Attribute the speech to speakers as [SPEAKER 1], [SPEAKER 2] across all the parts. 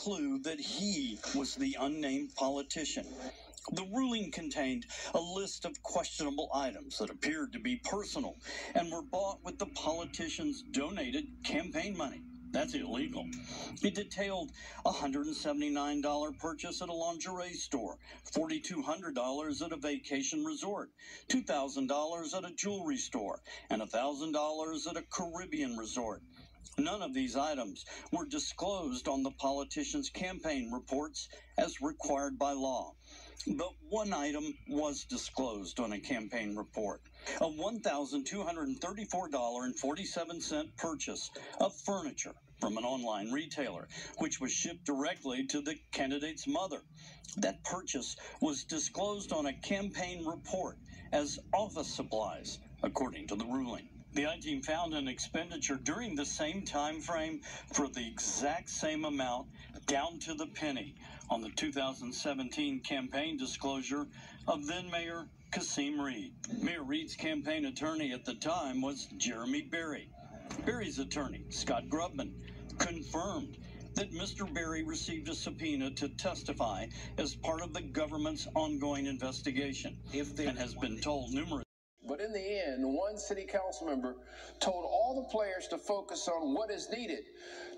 [SPEAKER 1] clue that he was the unnamed politician. The ruling contained a list of questionable items that appeared to be personal and were bought with the politician's donated campaign money. That's illegal. It detailed a $179 purchase at a lingerie store, $4,200 at a vacation resort, $2,000 at a jewelry store, and $1,000 at a Caribbean resort. None of these items were disclosed on the politician's campaign reports as required by law. But one item was disclosed on a campaign report, a $1,234.47 purchase of furniture from an online retailer, which was shipped directly to the candidate's mother. That purchase was disclosed on a campaign report as office supplies, according to the ruling. The I-Team found an expenditure during the same time frame for the exact same amount, down to the penny, on the 2017 campaign disclosure of then-Mayor Kasim Reed. Mayor Reed's campaign attorney at the time was Jeremy Berry. Berry's attorney, Scott Grubman, confirmed that Mr. Berry received a subpoena to testify as part of the government's ongoing investigation and has been told numerous.
[SPEAKER 2] But in the end, one city council member told all the players to focus on what is needed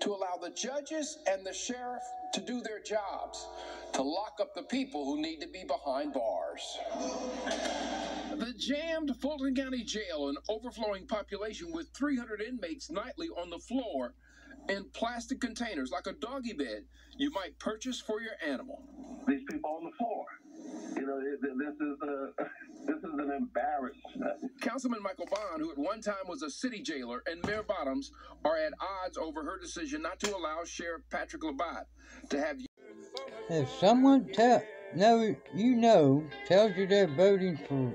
[SPEAKER 2] to allow the judges and the sheriff to do their jobs, to lock up the people who need to be behind bars. The jammed Fulton County Jail, an overflowing population with 300 inmates nightly on the floor in plastic containers like a doggy bed you might purchase for your animal.
[SPEAKER 3] These people on the floor. You know, this is an embarrassment.
[SPEAKER 2] Councilman Michael Bond, who at one time was a city jailer, and Mayor Bottoms are at odds over her decision not to allow Sheriff Patrick Labatt to have.
[SPEAKER 4] If someone tells you they're voting for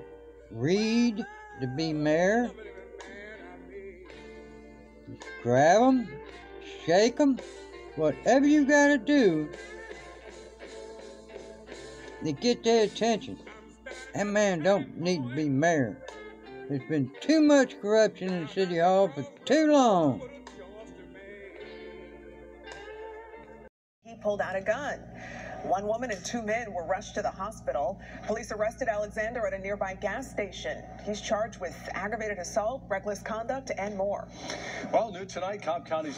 [SPEAKER 4] Reed to be mayor, grab them, shake them, whatever you gotta do to get their attention. That man don't need to be mayor. There's been too much corruption in City Hall for too long.
[SPEAKER 5] He pulled out a gun. One woman and two men were rushed to the hospital. Police arrested Alexander at a nearby gas station. He's charged with aggravated assault, reckless conduct, and more.
[SPEAKER 6] Well, new tonight, Cobb County's.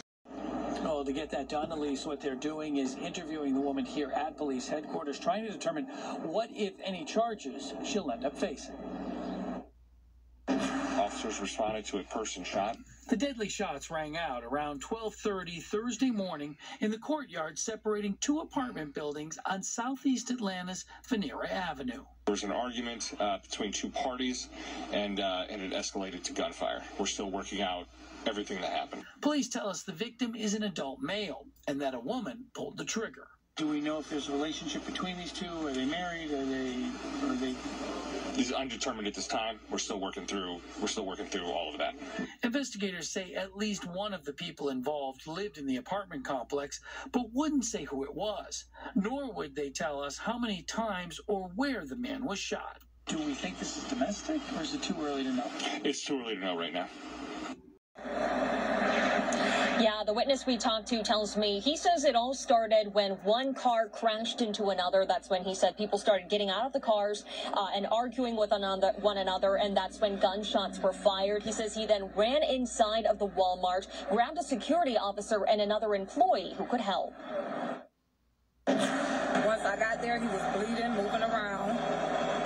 [SPEAKER 7] Oh, to get that done, Elise, what they're doing is interviewing the woman here at police headquarters, trying to determine what, if any, charges she'll end up facing.
[SPEAKER 8] Officers responded to a person shot.
[SPEAKER 7] The deadly shots rang out around 12:30 Thursday morning in the courtyard separating two apartment buildings on southeast Atlanta's Venera Avenue.
[SPEAKER 8] There was an argument between two parties, and it escalated to gunfire. We're still working out everything that happened.
[SPEAKER 7] Police tell us the victim is an adult male and that a woman pulled the trigger.
[SPEAKER 6] Do we know if there's a relationship between these two? Are they married? Are they?
[SPEAKER 8] It's undetermined at this time. We're still working through all of that.
[SPEAKER 7] Investigators say at least one of the people involved lived in the apartment complex, but wouldn't say who it was. Nor would they tell us how many times or where the man was shot.
[SPEAKER 6] Do we think this is domestic, or is it too early to know?
[SPEAKER 8] It's too early to know right now.
[SPEAKER 9] Yeah, the witness we talked to tells me he says it all started when one car crashed into another. That's when he said people started getting out of the cars and arguing with one another, and that's when gunshots were fired. He says he then ran inside of the Walmart, grabbed a security officer and another employee who could help.
[SPEAKER 10] Once I got there, he was bleeding, moving around,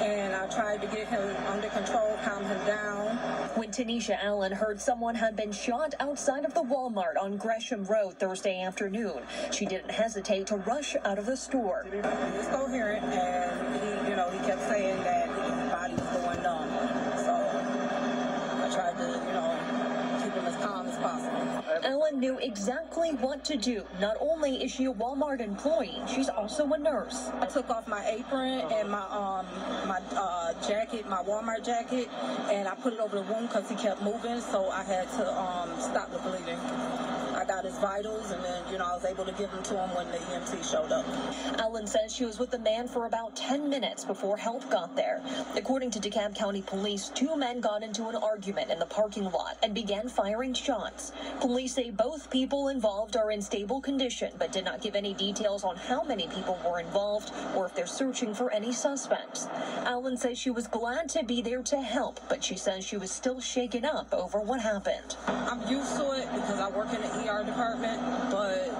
[SPEAKER 10] and I tried to get him under control, calm him down.
[SPEAKER 9] When Tanisha Allen heard someone had been shot outside of the Walmart on Gresham Road Thursday afternoon, she didn't hesitate to rush out of the store.
[SPEAKER 10] He was coherent, and he kept saying that his body was going numb. So I tried to, keep him as calm as possible.
[SPEAKER 9] Ellen knew exactly what to do. Not only is she a Walmart employee, she's also a nurse.
[SPEAKER 10] I took off my apron and my jacket, my Walmart jacket, and I put it over the wound because he kept moving, so I had to stop the bleeding. I got his vitals, and then, I was able to give them to him when the EMT showed up.
[SPEAKER 9] Ellen says she was with the man for about 10 minutes before help got there. According to DeKalb County Police, 2 men got into an argument in the parking lot and began firing shots. Police say both people involved are in stable condition, but did not give any details on how many people were involved or if they're searching for any suspects. Ellen says she was glad to be there to help, but she says she was still shaken up over what happened.
[SPEAKER 10] I'm used to it because I work in the ER department, but,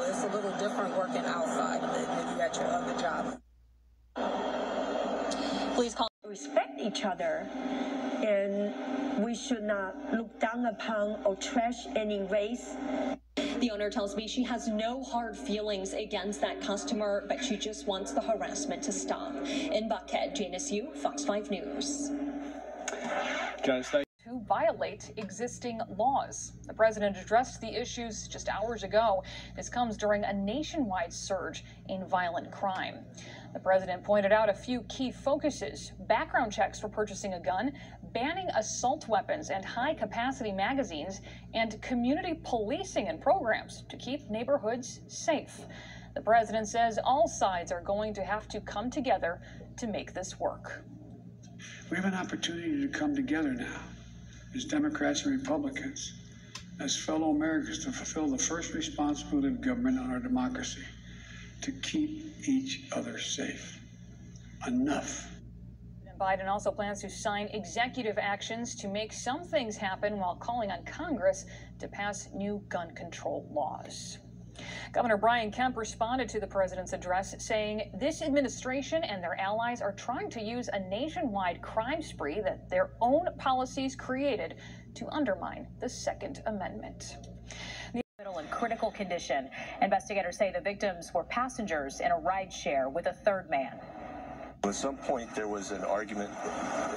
[SPEAKER 10] it's a little different working outside of it than you at your other job.
[SPEAKER 9] Please call.
[SPEAKER 11] Respect each other, and we should not look down upon or trash any race.
[SPEAKER 9] The owner tells me she has no hard feelings against that customer, but she just wants the harassment to stop. In Buckhead, Janice Yu, Fox 5 News.
[SPEAKER 12] Janice, thank you.
[SPEAKER 13] To violate existing laws. The president addressed the issues just hours ago. This comes during a nationwide surge in violent crime. The president pointed out a few key focuses: background checks for purchasing a gun, banning assault weapons and high-capacity magazines, and community policing and programs to keep neighborhoods safe. The president says all sides are going to have to come together to make this work.
[SPEAKER 14] We have an opportunity to come together now, as Democrats and Republicans, as fellow Americans, to fulfill the first responsibility of government on our democracy, to keep each other safe. Enough.
[SPEAKER 13] Biden also plans to sign executive actions to make some things happen while calling on Congress to pass new gun control laws. Governor Brian Kemp responded to the president's address, saying this administration and their allies are trying to use a nationwide crime spree that their own policies created to undermine the Second Amendment.
[SPEAKER 15] In critical condition. Investigators say the victims were passengers in a rideshare with a third man.
[SPEAKER 16] At some point, there was an argument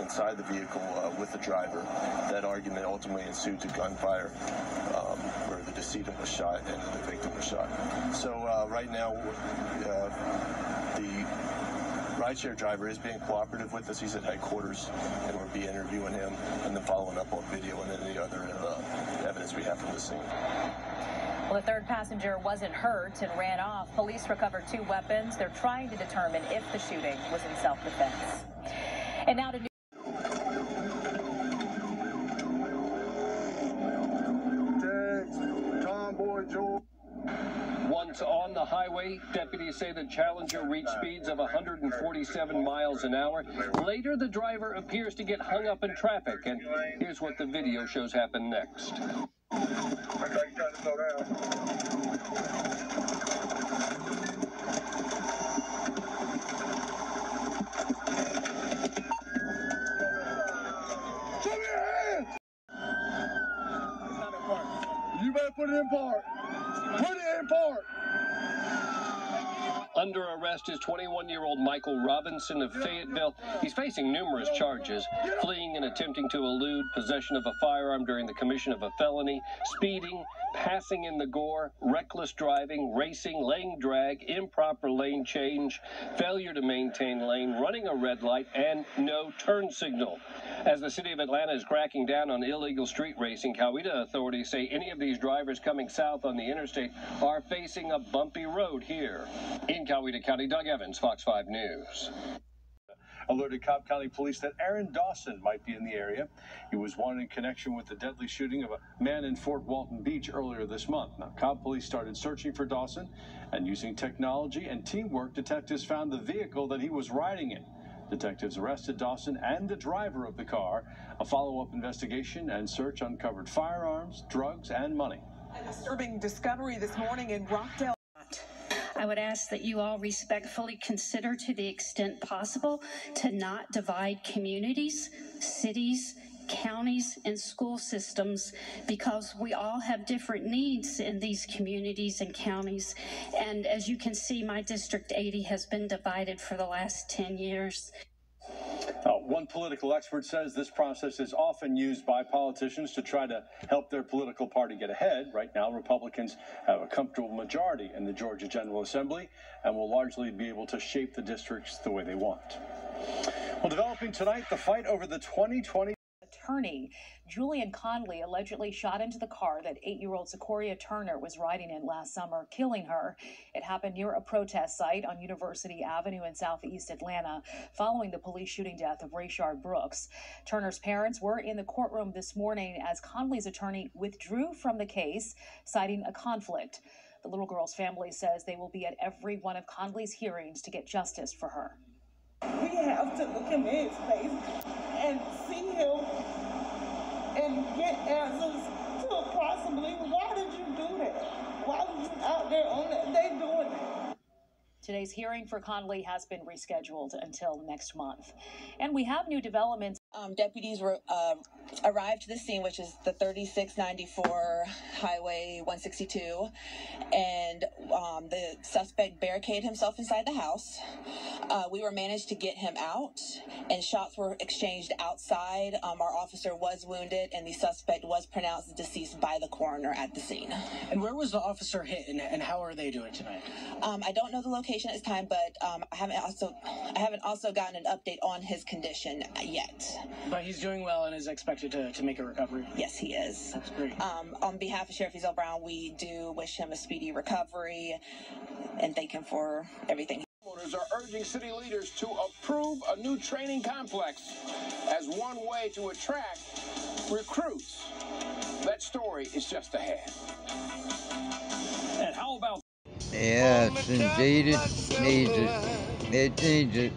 [SPEAKER 16] inside the vehicle with the driver. That argument ultimately ensued to gunfire, where the decedent was shot and the victim was shot. So right now, the rideshare driver is being cooperative with us. He's at headquarters, and we'll be interviewing him and then following up on video and any other evidence we have from the scene.
[SPEAKER 15] Well, the third passenger wasn't hurt and ran off. Police recovered 2 weapons. They're trying to determine if the shooting was in self-defense. And now to new.
[SPEAKER 17] Once on the highway, deputies say the Challenger reached speeds of 147 miles an hour. Later, the driver appears to get hung up in traffic, and here's what the video shows happen next.
[SPEAKER 18] You better put it in park. Put it in park.
[SPEAKER 17] Under arrest is 21-year-old Michael Robinson of Fayetteville. He's facing numerous charges: fleeing and attempting to elude, possession of a firearm during the commission of a felony, speeding, passing in the gore, reckless driving, racing, laying drag, improper lane change, failure to maintain lane, running a red light, and no turn signal. As the city of Atlanta is cracking down on illegal street racing, Coweta authorities say any of these drivers coming south on the interstate are facing a bumpy road here. In Coweta County, Doug Evans, Fox 5 News.
[SPEAKER 12] Alerted Cobb County Police that Aaron Dawson might be in the area. He was wanted in connection with the deadly shooting of a man in Fort Walton Beach earlier this month. Now, Cobb Police started searching for Dawson, and using technology and teamwork, detectives found the vehicle that he was riding in. Detectives arrested Dawson and the driver of the car. A follow-up investigation and search uncovered firearms, drugs, and money.
[SPEAKER 5] A disturbing discovery this morning in Rockdale.
[SPEAKER 19] I would ask that you all respectfully consider, to the extent possible, to not divide communities, cities, counties, and school systems, because we all have different needs in these communities and counties. And as you can see, my District 80 has been divided for the last 10 years.
[SPEAKER 12] One political expert says this process is often used by politicians to try to help their political party get ahead. Right now, Republicans have a comfortable majority in the Georgia General Assembly and will largely be able to shape the districts the way they want. Well, developing tonight, the fight over the 2020
[SPEAKER 15] attorney. Julian Conley allegedly shot into the car that 8-year-old Sequoia Turner was riding in last summer, killing her. It happened near a protest site on University Avenue in southeast Atlanta, following the police shooting death of Rayshard Brooks. Turner's parents were in the courtroom this morning as Conley's attorney withdrew from the case, citing a conflict. The little girl's family says they will be at every one of Conley's hearings to get justice for her.
[SPEAKER 10] We have to look in his face and see him and get answers to possibly why did you do that? Why were you out there on that day doing that?
[SPEAKER 15] Today's hearing for Conley has been rescheduled until next month. And we have new developments.
[SPEAKER 20] Deputies were arrived to the scene, which is the 3694 Highway 162, and the suspect barricaded himself inside the house. We were managed to get him out, and shots were exchanged outside. Our officer was wounded, and the suspect was pronounced deceased by the coroner at the scene.
[SPEAKER 6] And where was the officer hit, and how are they doing tonight?
[SPEAKER 20] I don't know the location at this time, but I haven't also gotten an update on his condition yet.
[SPEAKER 6] But he's doing well and is expected to make a recovery?
[SPEAKER 20] Yes, he is.
[SPEAKER 6] That's great.
[SPEAKER 20] On behalf of Sheriff Ezell Brown, we do wish him a speedy recovery and thank him for everything.
[SPEAKER 2] Homeowners are urging city leaders to approve a new training complex as one way to attract recruits. That story is just ahead.
[SPEAKER 6] And how about...
[SPEAKER 4] Yes, indeed it needs it. It needs it.